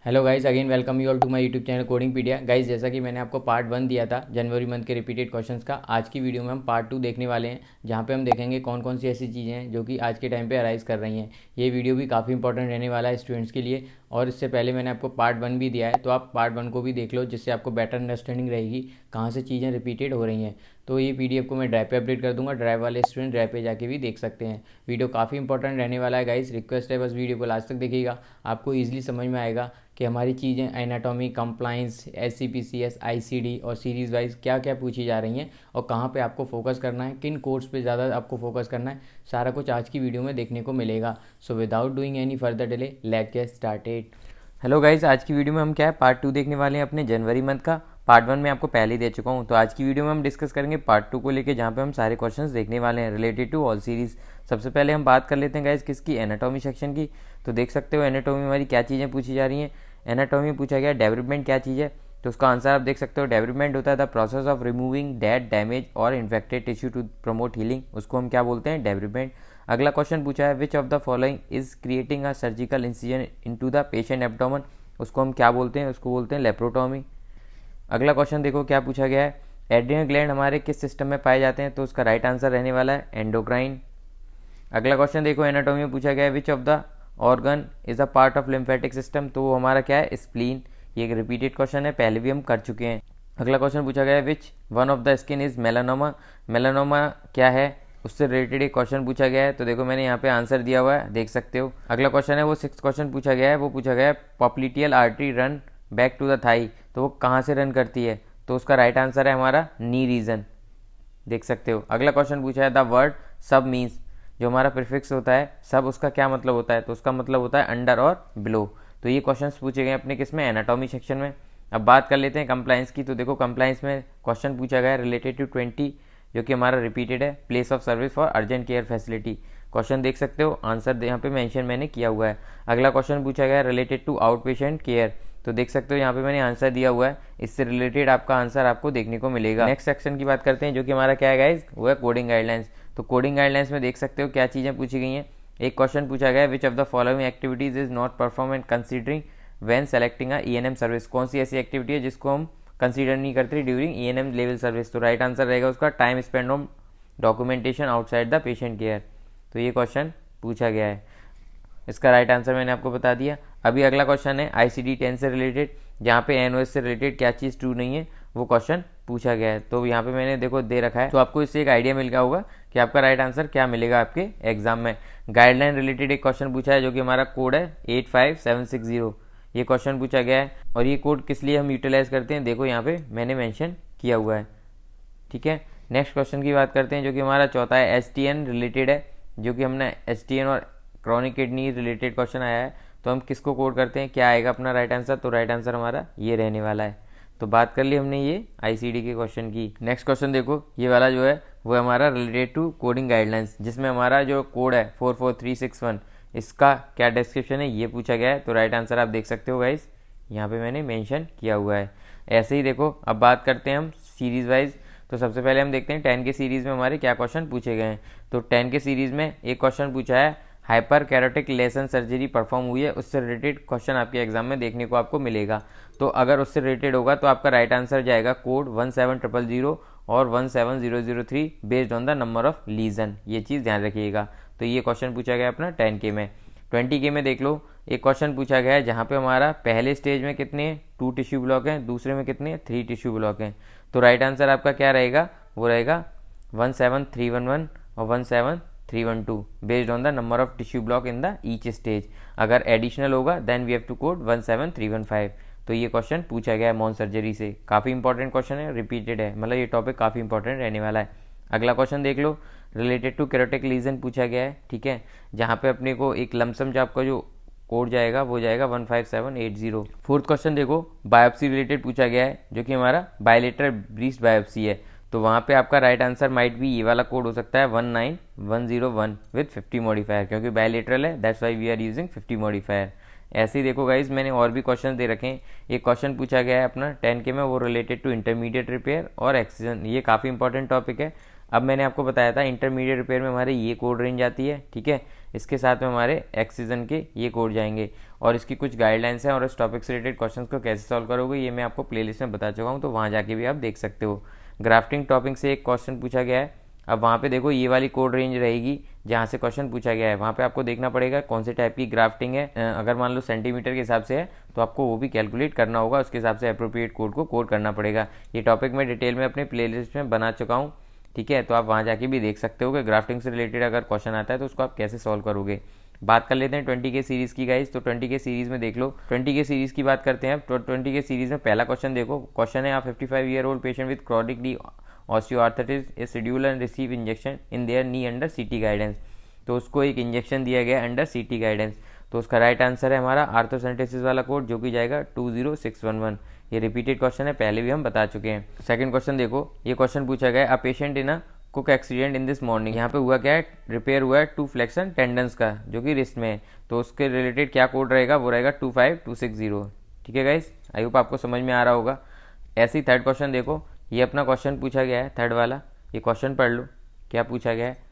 Hello guys, again welcome you all to my YouTube channel Codingpedia. Guys, जैसा कि मैंने आपको पार्ट 1 दिया था जनवरी मंथ के रिपीटेड क्वेश्चंस का, आज की वीडियो में हम पार्ट 2 देखने वाले हैं, जहां पे हम देखेंगे कौन कौन सी ऐसी चीज़ें हैं जो कि आज के टाइम पे अराइज कर रही हैं। ये वीडियो भी काफ़ी इंपॉर्टेंट रहने वाला है स्टूडेंट्स के लिए। और इससे पहले मैंने आपको पार्ट 1 भी दिया है, तो आप पार्ट 1 को भी देख लो, जिससे आपको बेटर अंडरस्टैंडिंग रहेगी कहाँ से चीज़ें रिपीटेड हो रही हैं। तो ये पीडीएफ को मैं ड्राइव पे अपडेट कर दूंगा, ड्राइव वाले स्टूडेंट ड्राइव पे जाके भी देख सकते हैं। वीडियो काफ़ी इंपॉर्टेंट रहने वाला है गाइस, रिक्वेस्ट है बस वीडियो को लास्ट तक देखिएगा, आपको ईजिली समझ में आएगा कि हमारी चीज़ें एनाटॉमी, कंप्लाइंस, SCPCS, ICD और सीरीज़ वाइज क्या क्या पूछी जा रही हैं और कहाँ पे आपको फोकस करना है, किन कोर्स पे ज़्यादा आपको फोकस करना है, सारा कुछ आज की वीडियो में देखने को मिलेगा। So without doing any further delay, let's get started. Hello guys, आज की वीडियो में हम क्या है पार्ट 2 देखने वाले हैं अपने जनवरी मंथ का। पार्ट 1 में आपको पहले ही दे चुका हूँ, तो आज की वीडियो में हम डिस्कस करेंगे पार्ट 2 को लेके, जहाँ पे हम सारे क्वेश्चंस देखने वाले हैं रिलेटेड टू ऑल सीरीज। सबसे पहले हम बात कर लेते हैं गाइस किसकी, एनाटॉमी सेक्शन की। तो देख सकते हो एनाटॉमी में हमारी क्या चीज़ें पूछी जा रही हैं। एनाटॉमी में पूछा गया डेवलपमेंट क्या चीज़ है, तो उसका आंसर आप देख सकते हो। डेवलपमेंट होता है the process of removing dead, damage और infected tissue to promote healing, उसको हम क्या बोलते हैं, डेवलपमेंट। अगला क्वेश्चन पूछा है which of the following is creating a surgical incision into the patient abdomen, उसको हम क्या बोलते हैं, उसको बोलते हैं लेप्रोटॉमी। अगला क्वेश्चन देखो क्या पूछा गया है, एड्रिनल ग्लैंड हमारे किस सिस्टम में पाए जाते हैं, तो उसका राइट आंसर रहने वाला है एंडोक्राइन। अगला क्वेश्चन देखो एनाटॉमी में पूछा गया है which of the organ is a part of lymphatic system, तो वो हमारा क्या है, स्प्लीन। ये एक रिपीटेड क्वेश्चन है, पहले भी हम कर चुके हैं। अगला क्वेश्चन पूछा गया है which one of the skin is melanoma, melanoma क्या है, उससे रिलेटेड एक क्वेश्चन पूछा गया है। तो देखो मैंने यहाँ पे आंसर दिया हुआ है, देख सकते हो। अगला क्वेश्चन है वो 6th क्वेश्चन पूछा गया है, वो पूछा गया है popliteal artery run back to the thigh, तो वो कहाँ से रन करती है, तो उसका राइट आंसर है हमारा नी रीजन, देख सकते हो। अगला क्वेश्चन पूछा है द वर्ड सब मीन्स, जो हमारा प्रीफिक्स होता है सब, उसका क्या मतलब होता है, तो उसका मतलब होता है अंडर और बिलो। तो ये क्वेश्चंस पूछे गए अपने किस में, एनाटॉमी सेक्शन में। अब बात कर लेते हैं कंप्लाइंस की। तो देखो कंप्लाइंस में क्वेश्चन पूछा गया है रिलेटेड टू 20, जो कि हमारा रिपीटेड है, place of service for urgent care facility. Question देख सकते हो, आंसर यहाँ पे मेंशन मैंने किया हुआ है। अगला क्वेश्चन पूछा गया है related to outpatient care, तो देख सकते हो यहाँ पे मैंने आंसर दिया हुआ है, इससे रिलेटेड आपका आंसर आपको देखने को मिलेगा। नेक्स्ट सेक्शन की बात करते हैं, जो कि हमारा क्या है गाइज, वो है कोडिंग गाइडलाइंस। तो कोडिंग गाइडलाइंस में देख सकते हो क्या चीज़ें पूछी गई हैं। एक क्वेश्चन पूछा गया है which of the following activities is not perform and considering when selecting a ENM service, कौन सी ऐसी एक्टिविटी है जिसको हम कंसीडर नहीं करते ड्यूरिंग ENM लेवल सर्विस, तो राइट आंसर रहेगा उसका time spend on documentation outside the patient care. तो ये क्वेश्चन पूछा गया है, इसका राइट आंसर मैंने आपको बता दिया। अभी अगला क्वेश्चन है ICD-10 से रिलेटेड, जहाँ पे NOS से रिलेटेड क्या चीज़ ट्रू नहीं है वो क्वेश्चन पूछा गया है। तो यहाँ पे मैंने देखो दे रखा है, तो आपको इससे एक आइडिया मिल गया होगा कि आपका राइट आंसर क्या मिलेगा आपके एग्जाम में। गाइडलाइन रिलेटेड एक क्वेश्चन पूछा है, जो कि हमारा कोड है 85760, ये क्वेश्चन पूछा गया है। और ये कोड किस लिए हम यूटिलाइज करते हैं, देखो यहाँ पे मैंने मैंशन किया हुआ है, ठीक है। नेक्स्ट क्वेश्चन की बात करते हैं, जो कि हमारा चौथा है STN रिलेटेड है, जो कि हमने STN और क्रॉनिक किडनी रिलेटेड क्वेश्चन आया है। तो हम किसको कोड करते हैं, क्या आएगा अपना राइट आंसर, तो राइट आंसर हमारा ये रहने वाला है। तो बात कर ली हमने ये ICD के क्वेश्चन की। नेक्स्ट क्वेश्चन देखो, ये वाला जो है वो हमारा रिलेटेड टू कोडिंग गाइडलाइंस, जिसमें हमारा जो कोड है 44361, इसका क्या डिस्क्रिप्शन है ये पूछा गया है। तो राइट आंसर आप देख सकते हो गाइस, यहाँ पे मैंने मेंशन किया हुआ है। ऐसे ही देखो अब बात करते हैं हम सीरीज वाइज। तो सबसे पहले हम देखते हैं 10 के सीरीज़ में हमारे क्या क्वेश्चन पूछे गए हैं। तो 10 के सीरीज़ में एक क्वेश्चन पूछा है हाइपर कैरोटिक लेसन सर्जरी परफॉर्म हुई है, उससे रिलेटेड क्वेश्चन आपके एग्जाम में देखने को आपको मिलेगा। तो अगर उससे रिलेटेड होगा तो आपका राइट आंसर जाएगा कोड 17000 और 17003 based on the number of legion, ये चीज़ ध्यान रखिएगा। तो ये क्वेश्चन पूछा गया अपना 10K में। 20K में देख लो, एक क्वेश्चन पूछा गया है जहाँ पे हमारा पहले स्टेज में कितने 2 टिश्यू ब्लॉक हैं, दूसरे में कितने 3 टिश्यू ब्लॉक हैं। तो राइट आंसर आपका क्या रहेगा, वो रहेगा 17311 और 17312 based on the number of tissue block in the each stage. अगर एडिशनल होगा then we have to code 17315। तो ये क्वेश्चन पूछा गया है मॉन सर्जरी से, काफ़ी इंपॉर्टेंट क्वेश्चन है, रिपीटेड है, मतलब ये टॉपिक काफ़ी इंपॉर्टेंट रहने वाला है। अगला क्वेश्चन देख लो, रिलेटेड टू कैरोटिक लीजन पूछा गया है, ठीक है, जहाँ पे अपने को एक लमसम जो आपका जो कोड जाएगा वो जाएगा 15780। फोर्थ क्वेश्चन देखो, बायोप्सी रिलेटेड पूछा गया है, जो कि हमारा बायलेटरल ब्रीस्ट बायोप्सी है। तो वहाँ पे आपका राइट आंसर माइट भी ये वाला कोड हो सकता है 19101 विद 50 मॉडिफायर, क्योंकि बायलेटरल है, that's why we are using 50 modifier. ऐसे ही देखो गाइज, मैंने और भी क्वेश्चन दे रखे हैं। एक क्वेश्चन पूछा गया है अपना 10K में, वो रिलेटेड टू इंटरमीडिएट रिपेयर और एक्सीजन, ये काफ़ी इंपॉर्टेंट टॉपिक है। अब मैंने आपको बताया था इंटरमीडिएट रिपेयर में हमारे ये कोड रेंज आती है, ठीक है, इसके साथ में हमारे एक्सीजन के ये कोड जाएंगे। और इसकी कुछ गाइडलाइंस हैं और इस टॉपिक से रिलेटेड क्वेश्चंस को कैसे सॉल्व करोगे ये मैं आपको प्लेलिस्ट में बता चुका हूँ, तो वहाँ जाके भी आप देख सकते हो। ग्राफ्टिंग टॉपिक से एक क्वेश्चन पूछा गया है। अब वहाँ पे देखो ये वाली कोड रेंज रहेगी जहाँ से क्वेश्चन पूछा गया है, वहाँ पे आपको देखना पड़ेगा कौन से टाइप की ग्राफ्टिंग है। अगर मान लो सेंटीमीटर के हिसाब से है तो आपको वो भी कैलकुलेट करना होगा, उसके हिसाब से अप्रोप्रिएट कोड को कोड करना पड़ेगा। ये टॉपिक मैं डिटेल में अपने प्लेलिस्ट में बना चुका हूँ, ठीक है, तो आप वहाँ जाके भी देख सकते हो कि ग्राफ्टिंग से रिलेटेड अगर क्वेश्चन आता है तो उसको आप कैसे सॉल्व करोगे। बात कर लेते हैं 20 के सीरीज़ की गाइस। तो 20 के सीरीज़ में देख लो, 20 के सीरीज़ की बात करते हैं। तो 20 के सीरीज़ में पहला क्वेश्चन देखो, क्वेश्चन है आ 55-year-old patient with chronic knee osteoarthritis is schedule and receive injection in their knee under सीटी गाइडेंस। तो उसको एक इंजेक्शन दिया गया अंडर सीटी गाइडेंस, तो उसका राइट आंसर है हमारा आर्थोसेंटेसिस वाला कोड जो कि जाएगा 20611। ये रिपीटेड क्वेश्चन है, पहले भी हम बता चुके हैं। सेकंड क्वेश्चन देखो, ये क्वेश्चन पूछा गया a patient in a cook accident in this morning. यहाँ पे हुआ क्या है, रिपेयर हुआ है 2 फ्लेक्शन टेंडन्स का जो कि रिस्ट में है, तो उसके रिलेटेड क्या कोड रहेगा, वो रहेगा 25260। ठीक है गाइस, आई होप आपको समझ में आ रहा होगा। ऐसे ही थर्ड क्वेश्चन देखो, ये अपना क्वेश्चन पूछा गया है थर्ड वाला, ये क्वेश्चन पढ़ लो क्या पूछा गया है,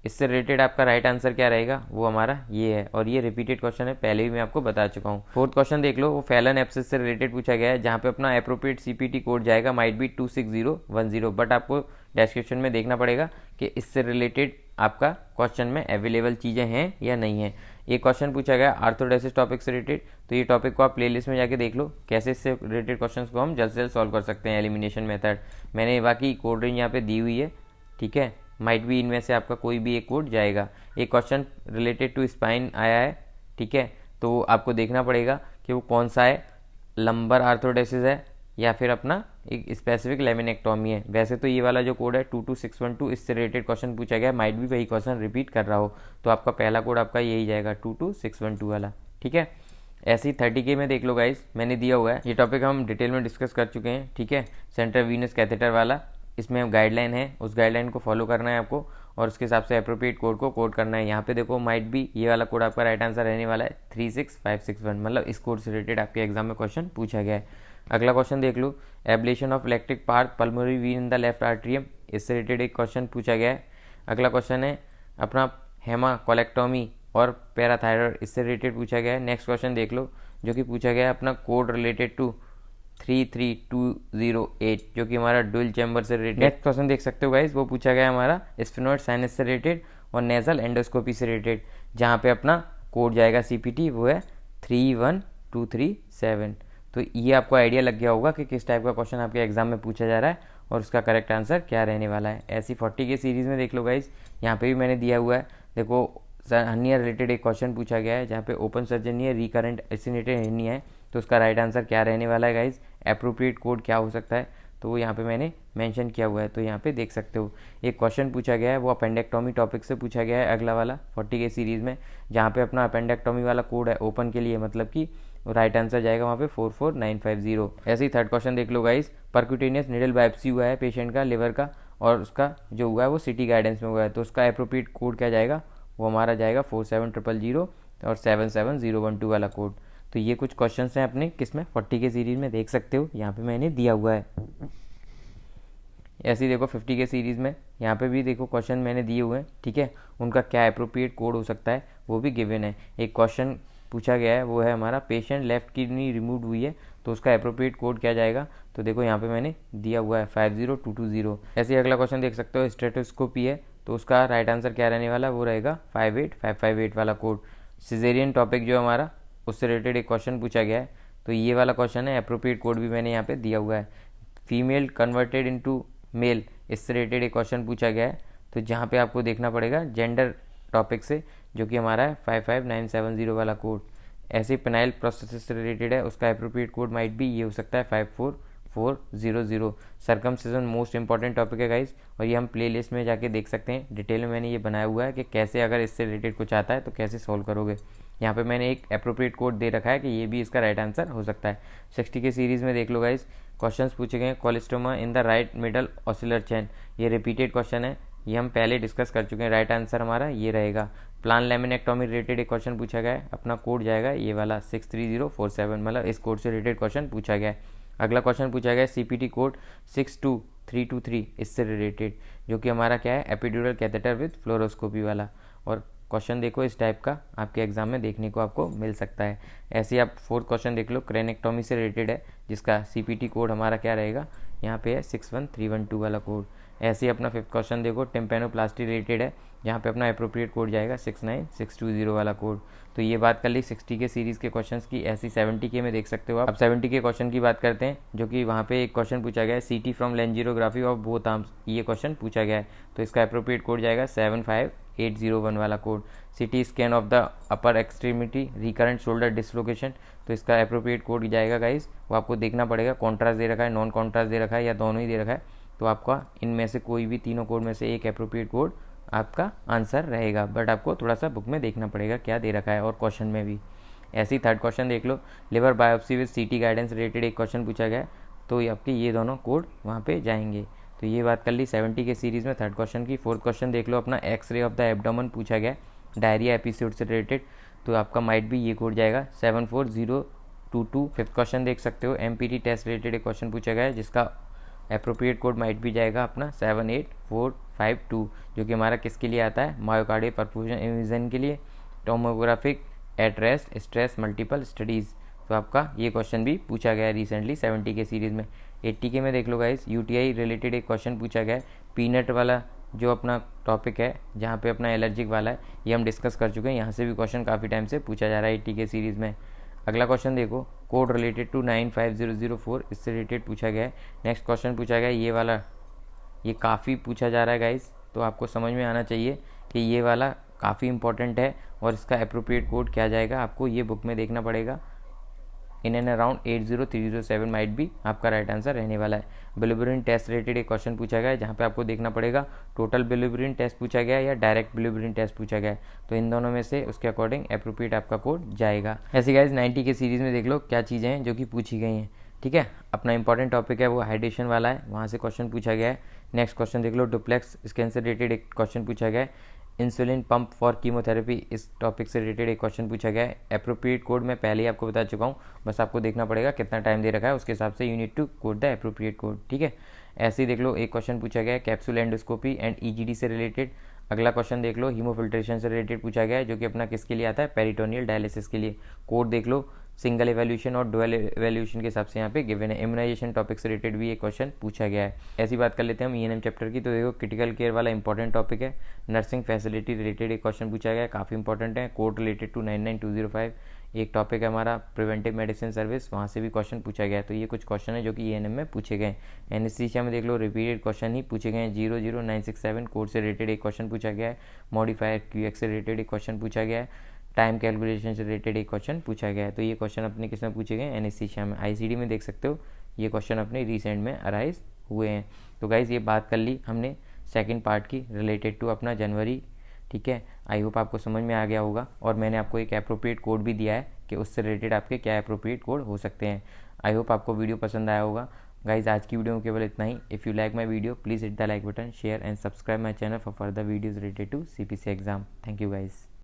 इससे रिलेटेड आपका राइट आंसर क्या रहेगा, वो हमारा ये है, और ये रिपीटेड क्वेश्चन है, पहले भी मैं आपको बता चुका हूँ। फोर्थ क्वेश्चन देख लो, वो फैलन एब्सेस से रिलेटेड पूछा गया है, जहाँ पे अपना एप्रोप्रिएट सीपीटी कोड जाएगा माइट बी 26010, बट आपको डिस्क्रिप्शन में देखना पड़ेगा कि इससे रिलेटेड आपका क्वेश्चन में अवेलेबल चीज़ें हैं या नहीं है। ये क्वेश्चन पूछा गया आर्थोडेसिस टॉपिक से रिलेटेड, तो ये टॉपिक को आप प्लेलिस्ट में जाके देख लो कैसे इससे रिलेटेड क्वेश्चंस को हम जल्द से जल्द सॉल्व कर सकते हैं, एलिमिनेशन मेथड। मैंने बाकी कोड रेंज यहाँ पे दी हुई है, ठीक है, माइट भी इनमें से आपका कोई भी एक कोड जाएगा। एक क्वेश्चन रिलेटेड टू स्पाइन आया है, ठीक है, तो आपको देखना पड़ेगा कि वो कौन सा है, लंबर आर्थोडेसिस है या फिर अपना एक स्पेसिफिक लेमिनेक्टॉमी है। वैसे तो ये वाला जो कोड है 22612, इससे रिलेटेड क्वेश्चन पूछा गया, माइट भी वही क्वेश्चन रिपीट कर रहा हो, तो आपका पहला कोड आपका यही जाएगा 22612 वाला, ठीक है। ऐसे ही 30K में देख लो गाइस, मैंने दिया हुआ है, ये टॉपिक हम डिटेल में डिस्कस कर चुके हैं, ठीक है, सेंट्रल वीनस कैथेटर वाला। इसमें गाइडलाइन है, उस गाइडलाइन को फॉलो करना है आपको और उसके हिसाब से अप्रोप्रिएट कोड को कोड करना है। यहाँ पे देखो माइट भी ये वाला कोड आपका राइट आंसर रहने वाला है 36561, मतलब इस कोड से रिलेटेड आपके एग्जाम में क्वेश्चन पूछा गया है। अगला क्वेश्चन देख लो, ablation of electric part pulmonary vein in the left atrium, इससे रिलेटेड एक क्वेश्चन पूछा गया है। अगला क्वेश्चन है अपना हेमा कोलेक्टोमी और पैराथायरॉयड, इससे रिलेटेड पूछा गया है। नेक्स्ट क्वेश्चन देख लो जो कि पूछा गया है अपना कोड रिलेटेड टू 33208 जो कि हमारा डुअल चैम्बर से रिलेटेड। नेक्स्ट क्वेश्चन देख सकते हो गाइस, वो पूछा गया हमारा स्फेनॉइड साइनस से रिलेटेड और नेजल एंडोस्कोपी से रिलेटेड, जहाँ पे अपना कोड जाएगा सीपीटी, वो है 31237। तो ये आपको आइडिया लग गया होगा कि किस टाइप का क्वेश्चन आपके एग्जाम में पूछा जा रहा है और उसका करेक्ट आंसर क्या रहने वाला है। ऐसी 40 के सीरीज़ में देख लो गाइस, यहाँ पे भी मैंने दिया हुआ है, देखो हर्निया रिलेटेड एक क्वेश्चन पूछा गया है, जहाँ पे ओपन सर्जरी है, रिकरेंट एसिनेटेड हर्निया है, तो उसका राइट आंसर क्या रहने वाला है गाइज, अप्रोप्रिएट कोड क्या हो सकता है, तो वो यहाँ पे मैंने मेंशन किया हुआ है, तो यहाँ पे देख सकते हो। एक क्वेश्चन पूछा गया है, वो अपेंडेक्टोमी टॉपिक से पूछा गया है, अगला वाला 40 के सीरीज़ में, जहाँ पे अपना अपेंडेक्टोमी वाला कोड है ओपन के लिए, मतलब कि राइट आंसर जाएगा वहाँ पे 44950। ऐसे ही थर्ड क्वेश्चन देख लो गाइज, परक्यूटेनियस निडल बायोप्सी हुआ है पेशेंट का लिवर का, और उसका जो हुआ है वो सिटी गाइडेंस में हुआ है, तो उसका अप्रोप्रिएट कोड क्या जाएगा, वो हमारा जाएगा 47000 और 77012 वाला कोड। तो ये कुछ क्वेश्चंस हैं अपने किसमें 40 के सीरीज़ में, देख सकते हो यहाँ पे मैंने दिया हुआ है। ऐसे ही देखो 50 के सीरीज़ में, यहाँ पे भी देखो क्वेश्चन मैंने दिए हुए हैं, ठीक है, उनका क्या अप्रोप्रिएट कोड हो सकता है वो भी गिवन है। एक क्वेश्चन पूछा गया है, वो है हमारा पेशेंट लेफ्ट किडनी रिमूव हुई है, तो उसका अप्रोप्रिएट कोड क्या जाएगा, तो देखो यहाँ पे मैंने दिया हुआ है 50220। ऐसे ही अगला क्वेश्चन देख सकते हो, स्टेटोस्कोपी है, तो उसका राइट आंसर क्या रहने वाला, वो रहेगा 58558 वाला कोड। सिजेरियन टॉपिक जो हमारा, उससे रिलेटेड एक क्वेश्चन पूछा गया है, तो ये वाला क्वेश्चन है, अप्रोप्रिएट कोड भी मैंने यहाँ पे दिया हुआ है। फीमेल कन्वर्टेड इनटू मेल, इससे रिलेटेड एक क्वेश्चन पूछा गया है, तो जहाँ पे आपको देखना पड़ेगा जेंडर टॉपिक से, जो कि हमारा है 55970 वाला कोड। ऐसे पेनाइल प्रोसेस से रिलेटेड है, उसका अप्रोप्रिएट कोड माइट भी ये हो सकता है 54400। सर्कमसिजन मोस्ट इंपॉर्टेंट टॉपिक है गाइज, और ये हम प्ले लिस्ट में जाके देख सकते हैं, डिटेल में मैंने ये बनाया हुआ है कि कैसे अगर इससे रिलेटेड कुछ आता है तो कैसे सॉल्व करोगे। यहाँ पे मैंने एक अप्रोप्रिएट कोड दे रखा है कि ये भी इसका राइट आंसर हो सकता है। 60 के सीरीज़ में देख लो गाइज, क्वेश्चंस पूछे गए, cholesteatoma in the right middle ossicular chain, ये रिपीटेड क्वेश्चन है, ये हम पहले डिस्कस कर चुके हैं, राइट आंसर हमारा ये रहेगा। प्लान लेमिनेक्टोमी रिलेटेड एक क्वेश्चन पूछा गया है, अपना कोड जाएगा ये वाला 63047, मतलब इस कोड से रिलेटेड क्वेश्चन पूछा गया है। अगला क्वेश्चन पूछा गया सीपीटी कोड 62323, इससे रिलेटेड, जो कि हमारा क्या है, एपिड्यूरल कैथेटर विद फ्लोरोस्कोपी वाला। और क्वेश्चन देखो इस टाइप का आपके एग्जाम में देखने को आपको मिल सकता है। ऐसे ही आप फोर्थ क्वेश्चन देख लो, क्रेनेक्टोमी से रिलेटेड है, जिसका CPT कोड हमारा क्या रहेगा, यहाँ पे है 61312 वाला कोड। ऐसे ही अपना फिफ्थ क्वेश्चन देखो, टिम्पेनोप्लास्टी रिलेटेड है, जहाँ पे अपना अप्रोप्रिएट कोड जाएगा 69620 वाला कोड। तो ये बात कर ली 60 के सीरीज़ के क्वेश्चंस की। ऐसी 70 के में देख सकते हो आप। अब 70 के क्वेश्चन की बात करते हैं, जो कि वहाँ पे एक क्वेश्चन पूछा गया है, CT from angiography of both arms, ये क्वेश्चन पूछा गया है। तो इसका अप्रोप्रिएट कोड जाएगा 75801 वाला code. CT scan of the upper extremity recurrent shoulder dislocation, तो इसका अप्रोप्रिएट कोड जाएगा गाइस, वो आपको देखना पड़ेगा। कॉन्ट्रास्ट दे रखा है, नॉन कॉन्ट्रास्ट दे रखा है, या दोनों ही दे रखा है, तो आपका इनमें से कोई भी तीनों कोड में से एक अप्रोप्रिएट कोड आपका आंसर रहेगा। बट आपको थोड़ा सा बुक में देखना पड़ेगा क्या दे रखा है, और क्वेश्चन में भी। ऐसे ही थर्ड क्वेश्चन देख लो, liver biopsy with CT guidance related एक क्वेश्चन पूछा गया है, तो ये आपके ये दोनों कोड वहाँ पे जाएंगे। तो ये बात कर ली 70 के सीरीज़ में थर्ड क्वेश्चन की। फोर्थ क्वेश्चन देख लो अपना, एक्सरे ऑफ द एब्डोमेन पूछा गया, डायरिया एपिसोड से रिलेटेड, तो आपका माइट भी ये कोड जाएगा 74022। फिफ्थ क्वेश्चन देख सकते हो, MPT टेस्ट रिलेटेड एक क्वेश्चन पूछा गया है, जिसका अप्रोप्रिएट कोड माइट भी जाएगा अपना 78452, जो कि हमारा किसके लिए आता है, मायोकार्डियल परफ्यूजन इमेजिंग के लिए, tomographic at rest stress multiple studies. तो आपका ये क्वेश्चन भी पूछा गया है रिसेंटली 70 के सीरीज़ में। 80 के में देख लो गाइस, UTI रिलेटेड एक क्वेश्चन पूछा गया है। पीनट वाला जो अपना टॉपिक है, जहाँ पे अपना एलर्जिक वाला है, ये हम डिस्कस कर चुके हैं। यहाँ से भी क्वेश्चन काफ़ी टाइम से पूछा जा रहा है 80 के सीरीज़ में। अगला क्वेश्चन देखो, कोड रिलेटेड टू 95004, इससे रिलेटेड पूछा गया है। नेक्स्ट क्वेश्चन पूछा गया है ये वाला, ये काफ़ी पूछा जा रहा है गाइस, तो आपको समझ में आना चाहिए कि ये वाला काफ़ी इंपॉर्टेंट है, और इसका अप्रोप्रिएट कोड क्या जाएगा आपको ये बुक में देखना पड़ेगा। इन एंड अराउंड 80307 माइट भी आपका राइट आंसर रहने वाला है। बिलिरुबिन टेस्ट रिलेटेड एक क्वेश्चन पूछा गया है, जहाँ पे आपको देखना पड़ेगा टोटल बिलिरुबिन टेस्ट पूछा गया है या डायरेक्ट बिलिरुबिन टेस्ट पूछा गया है, तो इन दोनों में से उसके अकॉर्डिंग अप्रोप्रिएट आपका कोड जाएगा। ऐसे गाइस 90 के सीरीज़ में देख लो क्या चीज़ें हैं जो कि पूछी गई हैं। ठीक है, अपना इंपॉर्टेंट टॉपिक है वो हाइड्रेशन वाला है, वहाँ से क्वेश्चन पूछा गया है। नेक्स्ट क्वेश्चन देख लो, डुप्लेक्स स्कैन से रिलेटेड एक क्वेश्चन पूछा गया है। इंसुलिन पंप फॉर कीमोथेरेपी, इस टॉपिक से रिलेटेड एक क्वेश्चन पूछा गया है। अप्रोप्रिएट कोड मैं पहले ही आपको बता चुका हूँ, बस आपको देखना पड़ेगा कितना टाइम दे रखा है, उसके हिसाब से you need to code the appropriate code. ठीक है, ऐसे ही देख लो एक क्वेश्चन पूछा गया है कैप्सूल एंडोस्कोपी एंड EGD से रिलेटेड। अगला क्वेश्चन देख लो, हीमोफिल्ट्रेशन से रिलेटेड पूछा गया है, जो कि अपना किसके लिए आता है, पेरिटोनियल डायलिसिस के लिए। कोड देख लो, सिंगल एवैल्यूएशन और डुअल एवैल्यूएशन के हिसाब से यहाँ पे गिवन है। इम्यूनाइजेशन टॉपिक से रिलेटेड भी एक क्वेश्चन पूछा गया है। ऐसी बात कर लेते हैं हम ENM चैप्टर की, तो देखो क्रिटिकल केयर वाला इंपॉर्टेंट टॉपिक है। नर्सिंग फैसिलिटी रिलेटेड एक क्वेश्चन पूछा गया है, काफ़ी इंपॉर्टेंट है। कोड रिलेटेड टू 99205 एक टॉपिक है हमारा, प्रिवेंटिव मेडिसिन सर्विस, वहाँ से भी क्वेश्चन पूछा गया है। तो ये कुछ क्वेश्चन है जो कि ENM में पूछे गए हैं। एनेस्थीसिया में देख लो रिपीटेड क्वेश्चन ही पूछे गए हैं। 00967 कोड से रिलेटेड एक क्वेश्चन पूछा गया है। मॉडिफायर QX से रिलेटेड एक क्वेश्चन पूछा गया है। टाइम कैलकुलेशन से रिलेटेड एक क्वेश्चन पूछा गया है। तो ये क्वेश्चन अपने किस में पूछे गए, एनेस्थीसिया में। ICD में देख सकते हो ये क्वेश्चन अपने रिसेंट में अराइज हुए हैं। तो गाइज ये बात कर ली हमने सेकंड पार्ट की रिलेटेड टू अपना जनवरी। ठीक है, आई होप आपको समझ में आ गया होगा, और मैंने आपको एक अप्रोप्रिएट कोड भी दिया है कि उससे रिलेटेड आपके क्या अप्रोप्रिएट कोड हो सकते हैं। आई होप आपको वीडियो पसंद आया होगा। गाइज आज की वीडियो में केवल इतना ही। If you like my video please hit the like button, share and subscribe my channel for further videos related to CPC exam. Thank you guys.